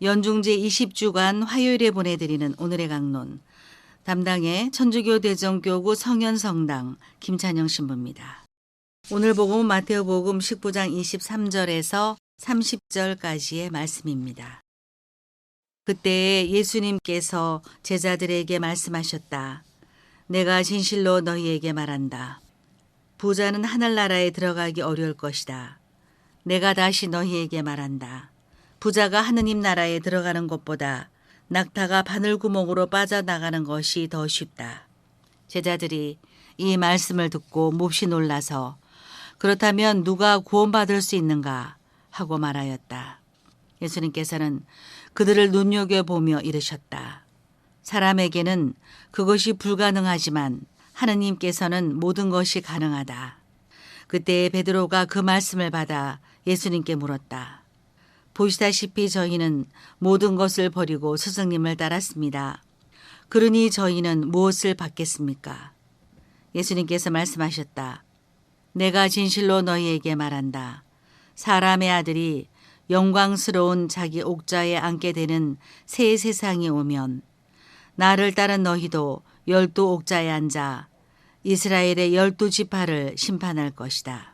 연중제 20주간 화요일에 보내드리는 오늘의 강론. 담당의 천주교 대전교구 성현성당 김찬영 신부입니다. 오늘 복음은 마태복음 19장 23절에서 30절까지의 말씀입니다. 그때 예수님께서 제자들에게 말씀하셨다. 내가 진실로 너희에게 말한다. 부자는 하늘나라에 들어가기 어려울 것이다. 내가 다시 너희에게 말한다. 부자가 하느님 나라에 들어가는 것보다 낙타가 바늘구멍으로 빠져나가는 것이 더 쉽다. 제자들이 이 말씀을 듣고 몹시 놀라서 그렇다면 누가 구원받을 수 있는가 하고 말하였다. 예수님께서는 그들을 눈여겨보며 이르셨다. 사람에게는 그것이 불가능하지만 하느님께서는 모든 것이 가능하다. 그때 베드로가 그 말씀을 받아 예수님께 물었다. 보시다시피 저희는 모든 것을 버리고 스승님을 따랐습니다. 그러니 저희는 무엇을 받겠습니까? 예수님께서 말씀하셨다. 내가 진실로 너희에게 말한다. 사람의 아들이 영광스러운 자기 옥좌에 앉게 되는 새 세상이 오면 나를 따른 너희도 12 옥좌에 앉아 이스라엘의 12 지파를 심판할 것이다.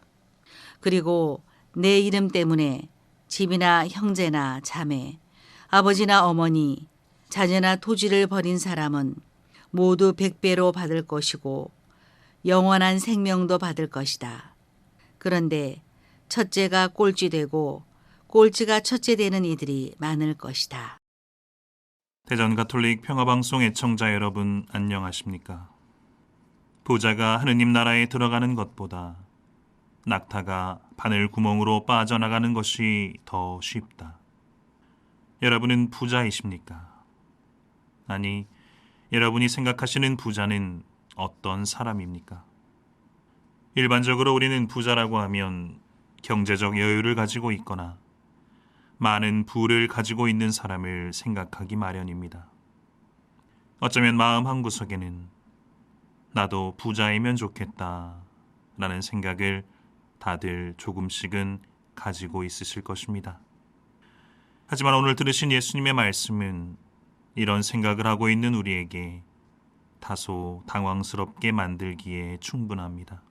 그리고 내 이름 때문에 집이나 형제나 자매, 아버지나 어머니, 자녀나 토지를 버린 사람은 모두 100배로 받을 것이고 영원한 생명도 받을 것이다. 그런데 첫째가 꼴찌되고 꼴찌가 첫째 되는 이들이 많을 것이다. 대전 가톨릭 평화방송 애청자 여러분 안녕하십니까? 부자가 하느님 나라에 들어가는 것보다 낙타가 바늘 구멍으로 빠져나가는 것이 더 쉽다. 여러분은 부자이십니까? 아니, 여러분이 생각하시는 부자는 어떤 사람입니까? 일반적으로 우리는 부자라고 하면 경제적 여유를 가지고 있거나 많은 부를 가지고 있는 사람을 생각하기 마련입니다. 어쩌면 마음 한구석에는 나도 부자이면 좋겠다 라는 생각을 다들 조금씩은 가지고 있으실 것입니다. 하지만 오늘 들으신 예수님의 말씀은 이런 생각을 하고 있는 우리에게 다소 당황스럽게 만들기에 충분합니다.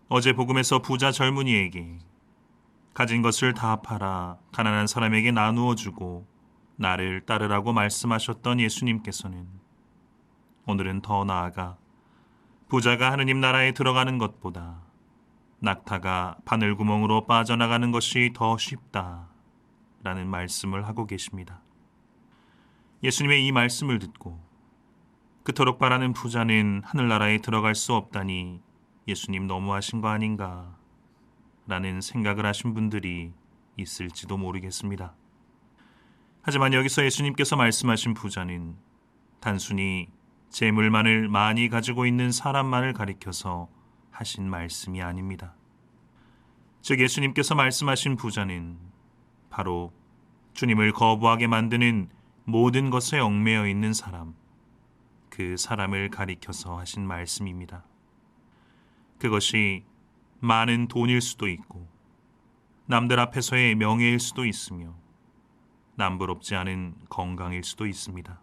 어제 복음에서 부자 젊은이에게 가진 것을 다 팔아 가난한 사람에게 나누어 주고 나를 따르라고 말씀하셨던 예수님께서는 오늘은 더 나아가 부자가 하느님 나라에 들어가는 것보다 낙타가 바늘구멍으로 빠져나가는 것이 더 쉽다라는 말씀을 하고 계십니다. 예수님의 이 말씀을 듣고 그토록 바라는 부자는 하늘나라에 들어갈 수 없다니 예수님 너무하신 거 아닌가 라는 생각을 하신 분들이 있을지도 모르겠습니다. 하지만 여기서 예수님께서 말씀하신 부자는 단순히 재물만을 많이 가지고 있는 사람만을 가리켜서 하신 말씀이 아닙니다. 즉 예수님께서 말씀하신 부자는 바로 주님을 거부하게 만드는 모든 것에 얽매여 있는 사람, 그 사람을 가리켜서 하신 말씀입니다. 그것이 많은 돈일 수도 있고 남들 앞에서의 명예일 수도 있으며 남부럽지 않은 건강일 수도 있습니다.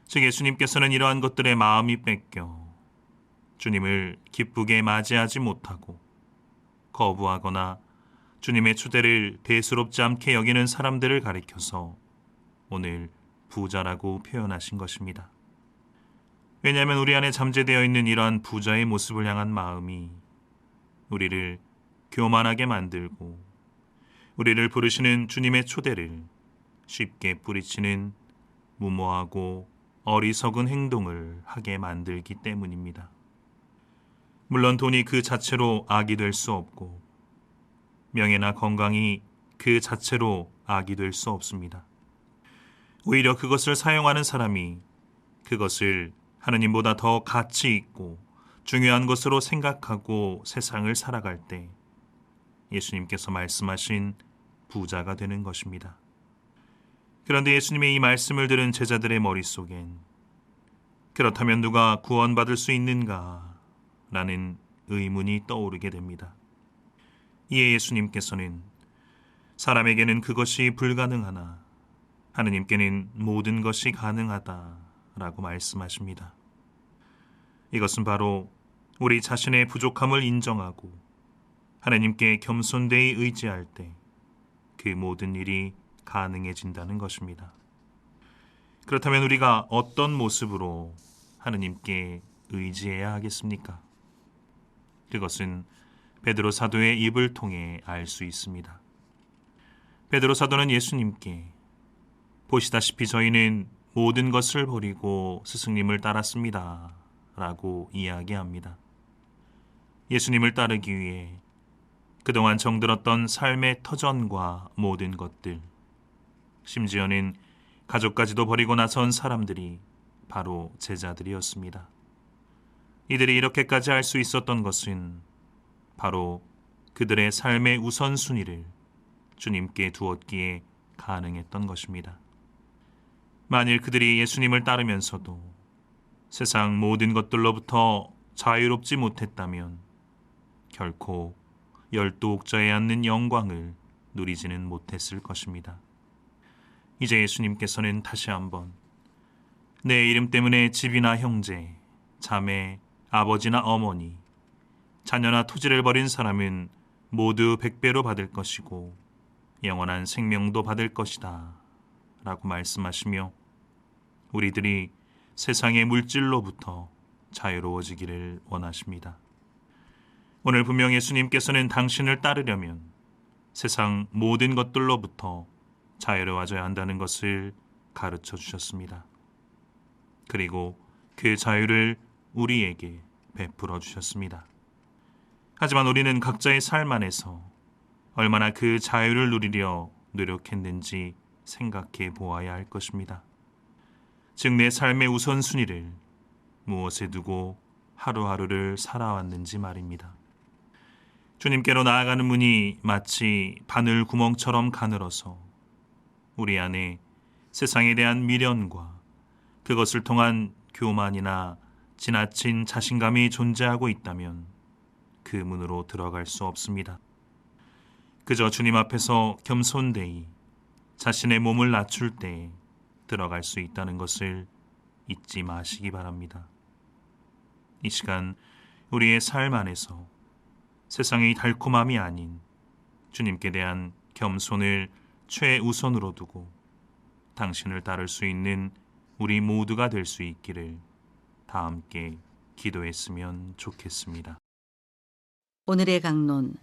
즉 예수님께서는 이러한 것들에 마음이 뺏겨 주님을 기쁘게 맞이하지 못하고 거부하거나 주님의 초대를 대수롭지 않게 여기는 사람들을 가리켜서 오늘 부자라고 표현하신 것입니다. 왜냐하면 우리 안에 잠재되어 있는 이러한 부자의 모습을 향한 마음이 우리를 교만하게 만들고 우리를 부르시는 주님의 초대를 쉽게 뿌리치는 무모하고 어리석은 행동을 하게 만들기 때문입니다. 물론 돈이 그 자체로 악이 될 수 없고 명예나 건강이 그 자체로 악이 될 수 없습니다. 오히려 그것을 사용하는 사람이 그것을 하느님보다 더 가치 있고 중요한 것으로 생각하고 세상을 살아갈 때 예수님께서 말씀하신 부자가 되는 것입니다. 그런데 예수님의 이 말씀을 들은 제자들의 머릿속엔 그렇다면 누가 구원받을 수 있는가? 라는 의문이 떠오르게 됩니다. 이에 예수님께서는 사람에게는 그것이 불가능하나 하느님께는 모든 것이 가능하다라고 말씀하십니다. 이것은 바로 우리 자신의 부족함을 인정하고 하느님께 겸손되이 의지할 때 그 모든 일이 가능해진다는 것입니다. 그렇다면 우리가 어떤 모습으로 하느님께 의지해야 하겠습니까? 그것은 베드로 사도의 입을 통해 알 수 있습니다. 베드로 사도는 예수님께 보시다시피 저희는 모든 것을 버리고 스승님을 따랐습니다 라고 이야기합니다. 예수님을 따르기 위해 그동안 정들었던 삶의 터전과 모든 것들, 심지어는 가족까지도 버리고 나선 사람들이 바로 제자들이었습니다. 이들이 이렇게까지 할 수 있었던 것은 바로 그들의 삶의 우선순위를 주님께 두었기에 가능했던 것입니다. 만일 그들이 예수님을 따르면서도 세상 모든 것들로부터 자유롭지 못했다면 결코 열두 옥저에 앉는 영광을 누리지는 못했을 것입니다. 이제 예수님께서는 다시 한번 내 이름 때문에 집이나 형제, 자매, 아버지나 어머니, 자녀나 토지를 버린 사람은 모두 100배로 받을 것이고 영원한 생명도 받을 것이다 라고 말씀하시며 우리들이 세상의 물질로부터 자유로워지기를 원하십니다. 오늘 분명 예수님께서는 당신을 따르려면 세상 모든 것들로부터 자유로워져야 한다는 것을 가르쳐 주셨습니다. 그리고 그 자유를 우리에게 베풀어 주셨습니다. 하지만 우리는 각자의 삶 안에서 얼마나 그 자유를 누리려 노력했는지 생각해 보아야 할 것입니다. 즉 내 삶의 우선순위를 무엇에 두고 하루하루를 살아왔는지 말입니다. 주님께로 나아가는 문이 마치 바늘 구멍처럼 가늘어서 우리 안에 세상에 대한 미련과 그것을 통한 교만이나 지나친 자신감이 존재하고 있다면 그 문으로 들어갈 수 없습니다. 그저 주님 앞에서 겸손되이 자신의 몸을 낮출 때 들어갈 수 있다는 것을 잊지 마시기 바랍니다. 이 시간 우리의 삶 안에서 세상의 달콤함이 아닌 주님께 대한 겸손을 최우선으로 두고 당신을 따를 수 있는 우리 모두가 될 수 있기를 다 함께 기도했으면 좋겠습니다. 오늘의 강론,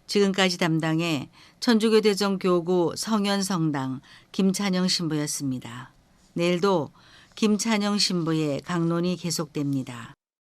지금까지 담당의 천주교대전교구 성현성당 김찬영 신부였습니다. 내일도 김찬영 신부의 강론이 계속됩니다.